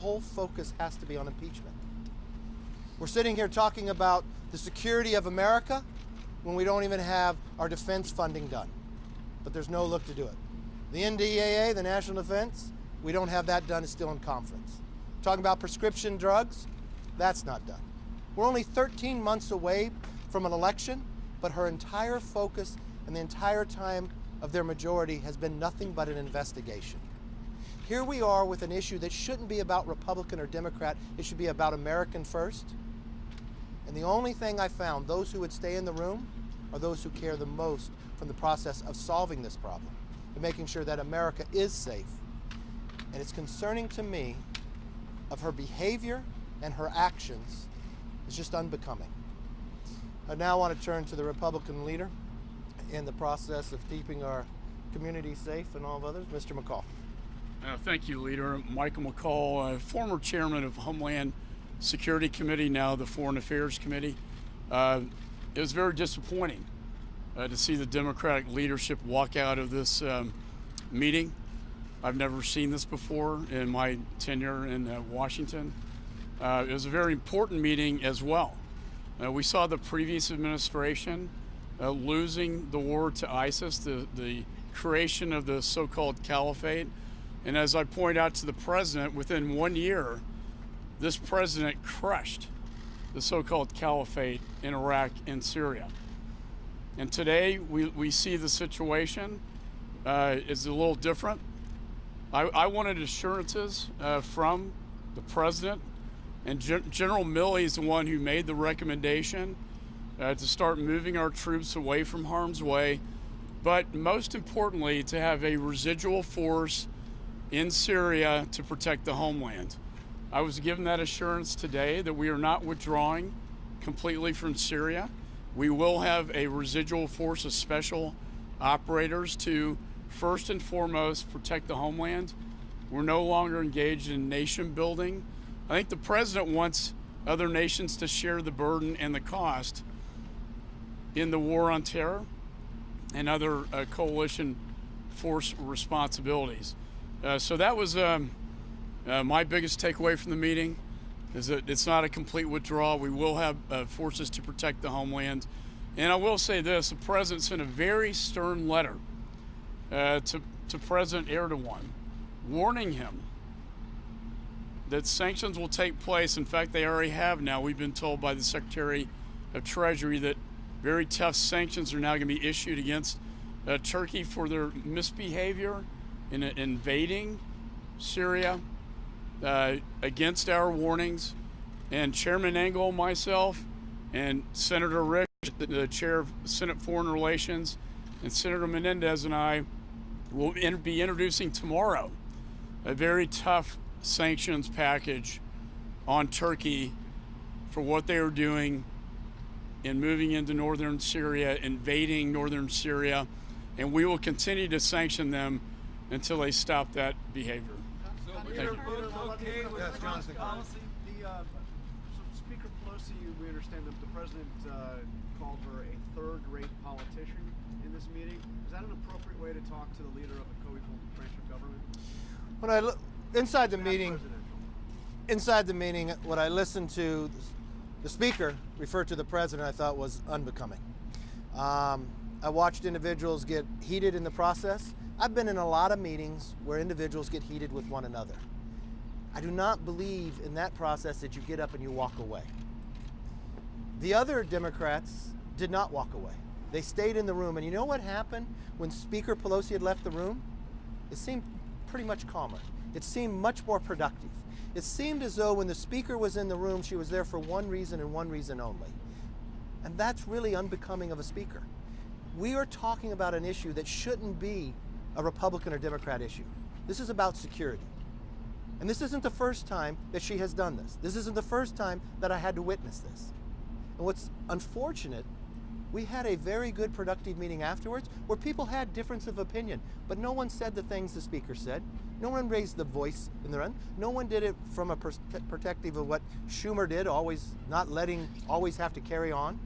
whole focus has to be on impeachment. We're sitting here talking about the security of America when we don't even have our defense funding done. But there's no look to do it. The NDAA, the National Defense, we don't have that done. It's still in conference. Talking about prescription drugs, that's not done. We're only 13 months away from an election, but her entire focus and the entire time of their majority has been nothing but an investigation. Here we are with an issue that shouldn't be about Republican or Democrat. It should be about American first. And the only thing I found, those who would stay in the room are those who care the most from the process of solving this problem and making sure that America is safe. And it's concerning to me of her behavior and her actions is just unbecoming. I now want to turn to the Republican leader in the process of keeping our community safe and all of others, Mr. McCall. Thank you, Leader. Michael McCall, former chairman of Homeland Security Committee, now the Foreign Affairs Committee. It was very disappointing to see the Democratic leadership walk out of this meeting. I've never seen this before in my tenure in Washington. It was a very important meeting as well. We saw the previous administration losing the war to ISIS, the creation of the so-called caliphate. And as I point out to the president, within 1 year, this president crushed the so-called caliphate in Iraq and Syria. And today we see the situation is a little different. I wanted assurances from the president, and General Milley is the one who made the recommendation to start moving our troops away from harm's way, but most importantly, to have a residual force in Syria to protect the homeland. I was given that assurance today that we are not withdrawing completely from Syria. We will have a residual force of special operators to first and foremost protect the homeland. We're no longer engaged in nation building. I think the president wants other nations to share the burden and the cost in the war on terror and other coalition force responsibilities. So that was my biggest takeaway from the meeting, is that it's not a complete withdrawal. We will have forces to protect the homeland. And I will say this, the president sent a very stern letter to President Erdogan, warning him that sanctions will take place. In fact, they already have now. We've been told by the Secretary of Treasury that very tough sanctions are now going to be issued against Turkey for their misbehavior in invading Syria, against our warnings. And Chairman Engel, myself, and Senator Rich, the chair of Senate Foreign Relations, and Senator Menendez and I will be introducing tomorrow a very tough sanctions package on Turkey for what they are doing in moving into northern Syria, invading northern Syria, and we will continue to sanction them until they stop that behavior. So Speaker Pelosi, we understand that the president called her a third-rate politician in this meeting. Is that an appropriate way to talk to the leader of a co-equal branch of government? When I look inside the meeting, what I listened to the speaker refer to the president, I thought was unbecoming. I watched individuals get heated in the process. I've been in a lot of meetings where individuals get heated with one another. I do not believe in that process that you get up and you walk away. The other Democrats did not walk away. They stayed in the room, and you know what happened when Speaker Pelosi had left the room? It seemed pretty much calmer. It seemed much more productive. It seemed as though when the speaker was in the room, she was there for one reason and one reason only. And that's really unbecoming of a speaker. We are talking about an issue that shouldn't be a Republican or Democrat issue. This is about security. And this isn't the first time that she has done this. This isn't the first time that I had to witness this. And what's unfortunate, we had a very good productive meeting afterwards where people had difference of opinion, but no one said the things the speaker said. No one raised the voice in the end. No one did it from a perspective of what Schumer did, always not letting, always have to carry on.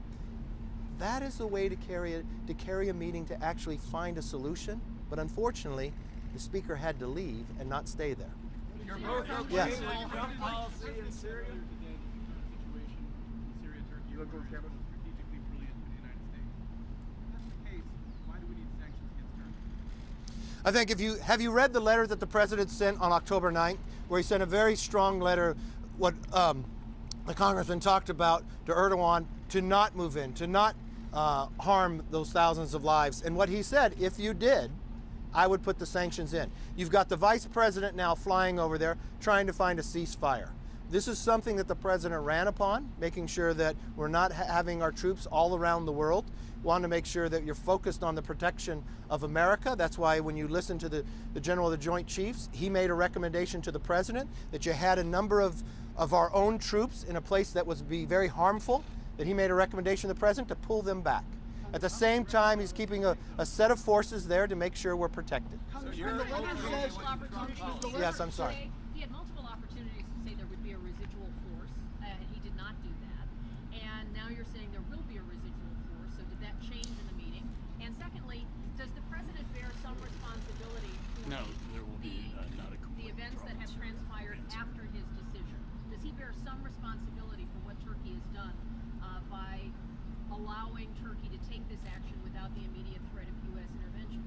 That is the way to carry a meeting, to actually find a solution. But unfortunately, the speaker had to leave and not stay there. Yes. Trump policy in Syria. You look over camera. Strategically brilliant for the United States. If that's the case, why do we need sanctions against Turkey? I think have you read the letter that the president sent on October 9th, where he sent a very strong letter, what the congressman talked about to Erdogan to not move in, to not harm those thousands of lives. And what he said, if you did, I would put the sanctions in. You've got the vice president now flying over there trying to find a ceasefire. This is something that the president ran upon, making sure that we're not having our troops all around the world. We want to make sure that you're focused on the protection of America. That's why when you listen to the General of the Joint Chiefs, he made a recommendation to the president that you had a number of our own troops in a place that would be very harmful, that he made a recommendation to the president to pull them back. At the same time, he's keeping a set of forces there to make sure we're protected. Congressman, the letter says Yes, I'm sorry. He had multiple opportunities to say there would be a residual force, and he did not do that. And now you're saying there will be a residual force, so did that change in the meeting? And secondly, does the president bear some responsibility for No, there will be not a the complete events that have transpired after his decision? Does he bear some responsibility for what Turkey has done by allowing Turkey to take this action without the immediate threat of U.S. intervention?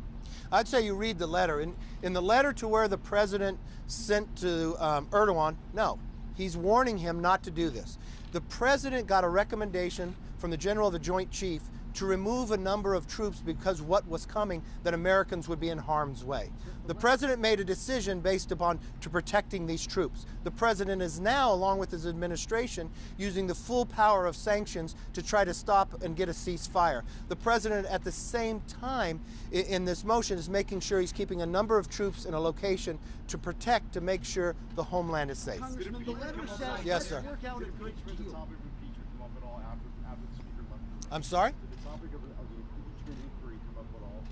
I'd say you read the letter. In the letter to where the president sent to Erdogan, no, he's warning him not to do this. The president got a recommendation from the General of the Joint Chief to remove a number of troops because what was coming, that Americans would be in harm's way. The president made a decision based upon to protecting these troops. The president is now, along with his administration, using the full power of sanctions to try to stop and get a ceasefire. The president, at the same time, in this motion, is making sure he's keeping a number of troops in a location to protect, to make sure the homeland is safe. Congressman, the letter says Yes, sir. work out a good Did the deal. topic of impeachment come up at all after the speaker left? I'm sorry? Did the topic of the impeachment inquiry come up at all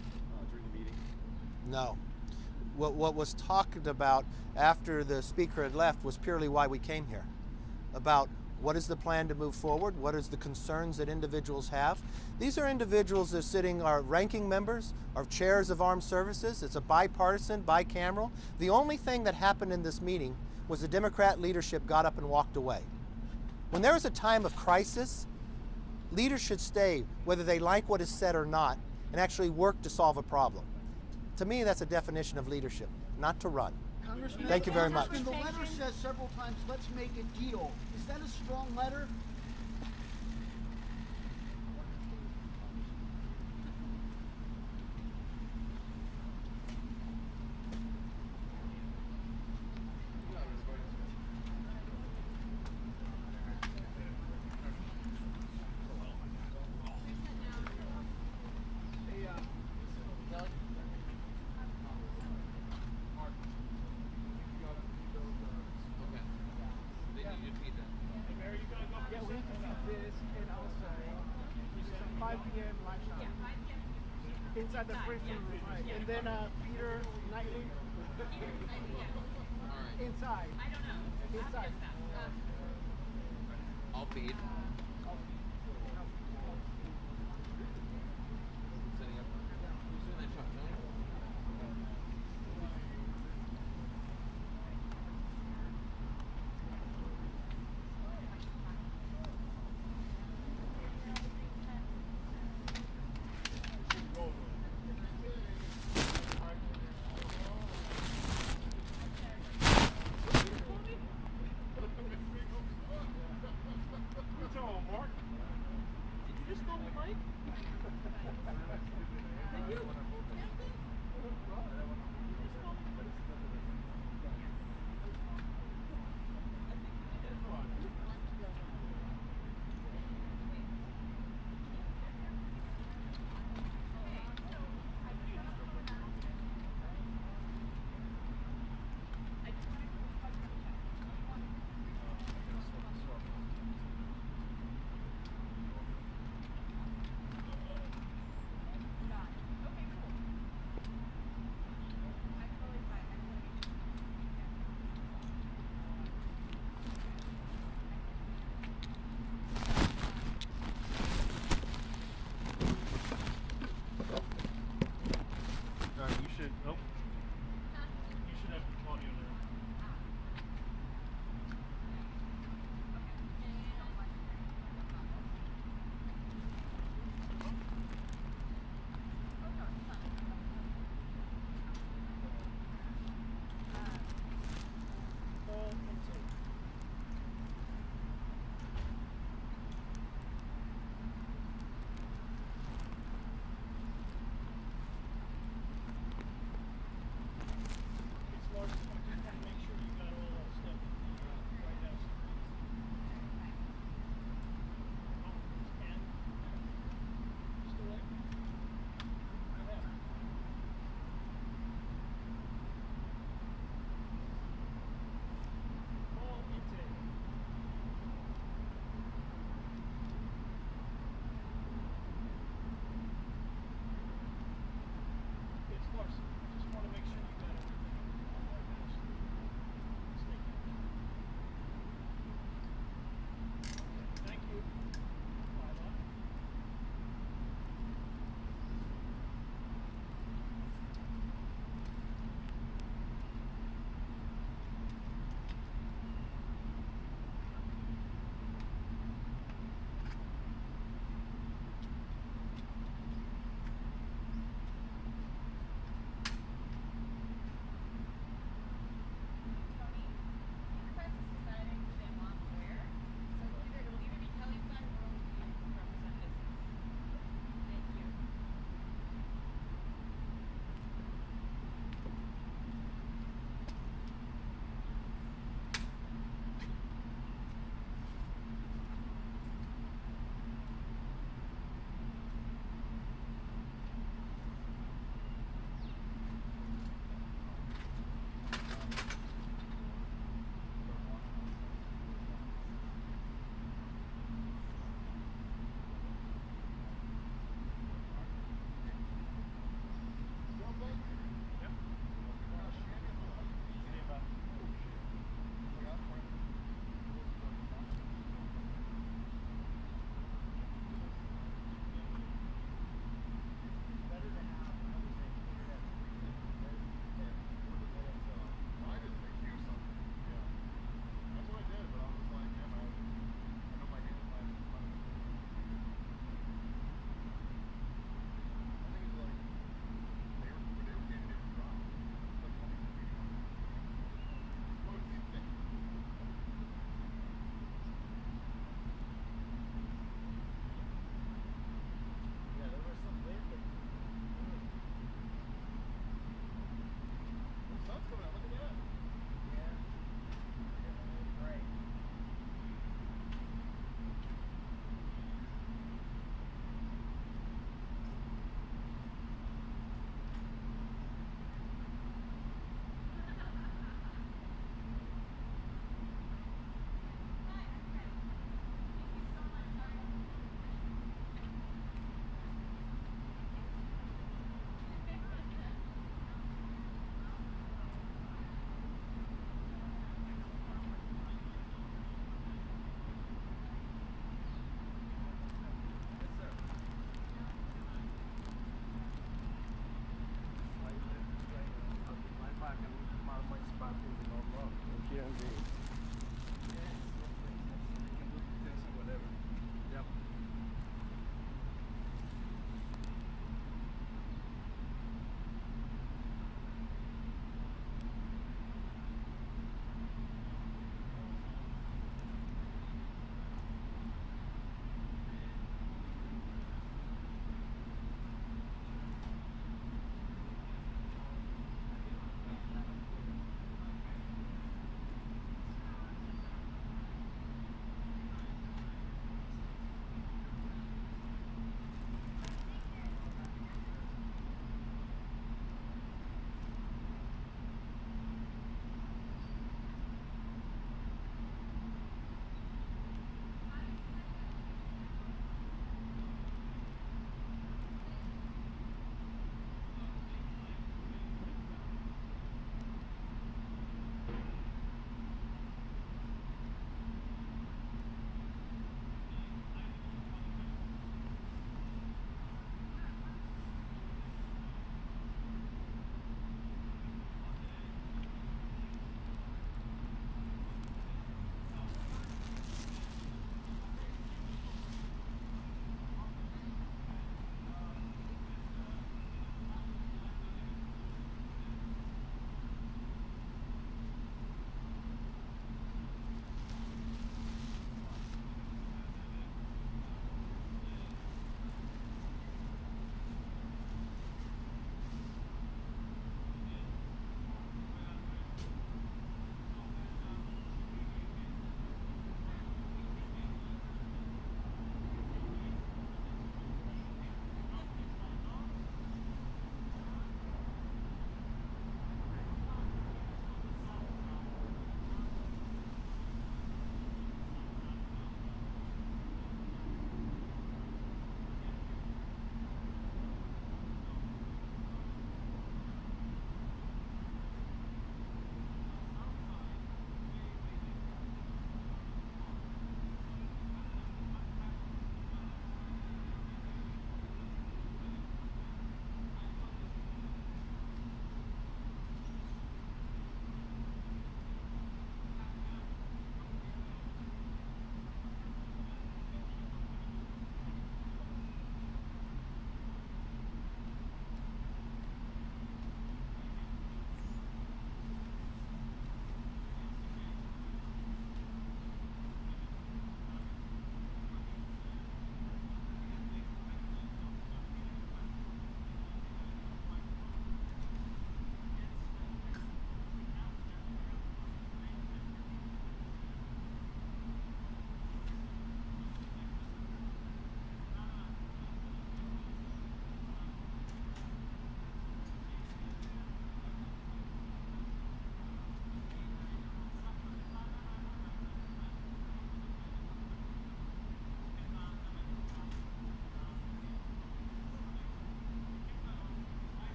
during the meeting? No. What was talked about after the speaker had left was purely why we came here, about what is the plan to move forward, what is the concerns that individuals have. These are individuals that are sitting, are ranking members, are chairs of armed services. It's a bipartisan, bicameral. The only thing that happened in this meeting was the Democrat leadership got up and walked away. When there is a time of crisis, leaders should stay, whether they like what is said or not, and actually work to solve a problem. To me, that's a definition of leadership, not to run. Congressman, Thank you very much. The letter says several times, let's make a deal. Is that a strong letter? Yeah, we need to feed this and also 5 p.m. lunchtime. Yeah, 5 p.m. Inside the briefing room. And then Peter Knightley inside. I don't know. Inside. Ask us that. I'll feed.